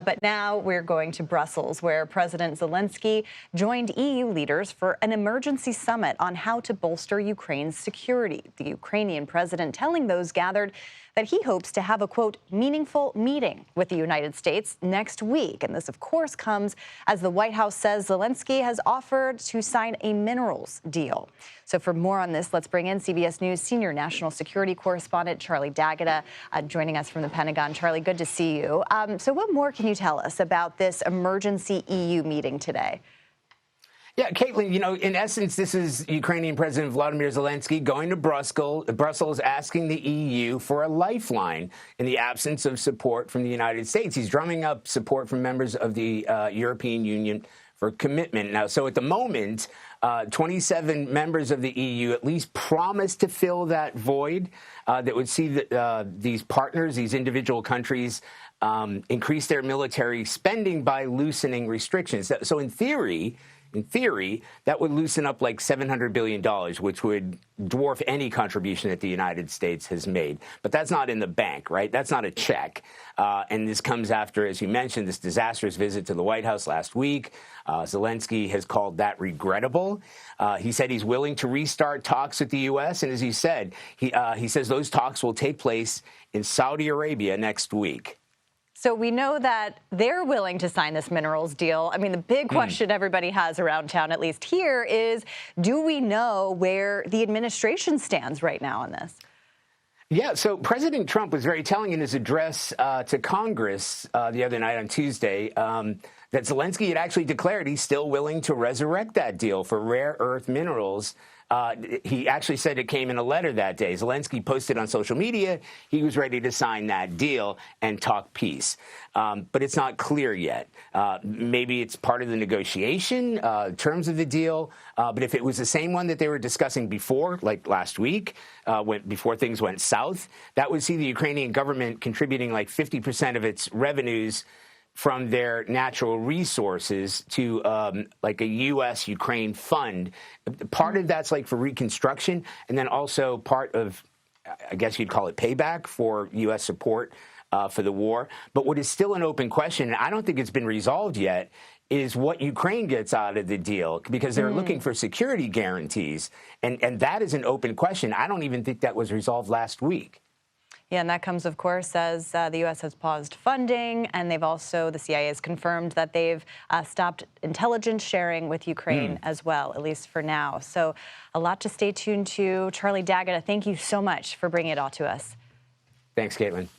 But now we're going to Brussels, where President Zelenskyy joined EU leaders for an emergency summit on how to bolster Ukraine's security. The Ukrainian president telling those gathered that he hopes to have a, quote, meaningful meeting with the United States next week. And this, of course, comes as the White House says Zelenskyy has offered to sign a minerals deal. So for more on this, let's bring in CBS News senior national security correspondent Charlie D'Agata joining us from the Pentagon. Charlie, good to see you. So what more can you tell us about this emergency EU meeting today? Yeah, Caitlin, you know, in essence, this is Ukrainian President Volodymyr Zelenskyy going to Brussels, asking the EU for a lifeline in the absence of support from the United States. He's drumming up support from members of the European Union for commitment. Now, so at the moment, 27 members of the EU at least promised to fill that void that would see these partners, these individual countries, increase their military spending by loosening restrictions. So in theory, that would loosen up like $700 billion, which would dwarf any contribution that the United States has made. But that's not in the bank, right? That's not a check. And this comes after, as you mentioned, this disastrous visit to the White House last week. Zelenskyy has called that regrettable. He said he's willing to restart talks with the U.S. And as he said, he says those talks will take place in Saudi Arabia next week. So we know that they're willing to sign this minerals deal. I mean, the big question everybody has around town, at least here, is do we know where the administration stands right now on this? Yeah, so President Trump was very telling in his address to Congress the other night on Tuesday that Zelenskyy had actually declared he's still willing to resurrect that deal for rare earth minerals. He actually said it came in a letter that day. Zelenskyy posted on social media he was ready to sign that deal and talk peace. But it's not clear yet. Maybe it's part of the negotiation, terms of the deal. But if it was the same one that they were discussing before, like last week, before things went south, that would see the Ukrainian government contributing like 50% of its revenues from their natural resources to like a U.S.-Ukraine fund. Part of that's like for reconstruction, and then also part of, I guess you'd call it payback for U.S. support for the war. But what is still an open question, and I don't think it's been resolved yet, is what Ukraine gets out of the deal, because they're looking for security guarantees. And that is an open question. I don't even think that was resolved last week. Yeah, and that comes, of course, as the U.S. has paused funding, and they've also, the CIA has confirmed that they've stopped intelligence sharing with Ukraine as well, at least for now. So a lot to stay tuned to. Charlie D'Agata, thank you so much for bringing it all to us. Thanks, Caitlin.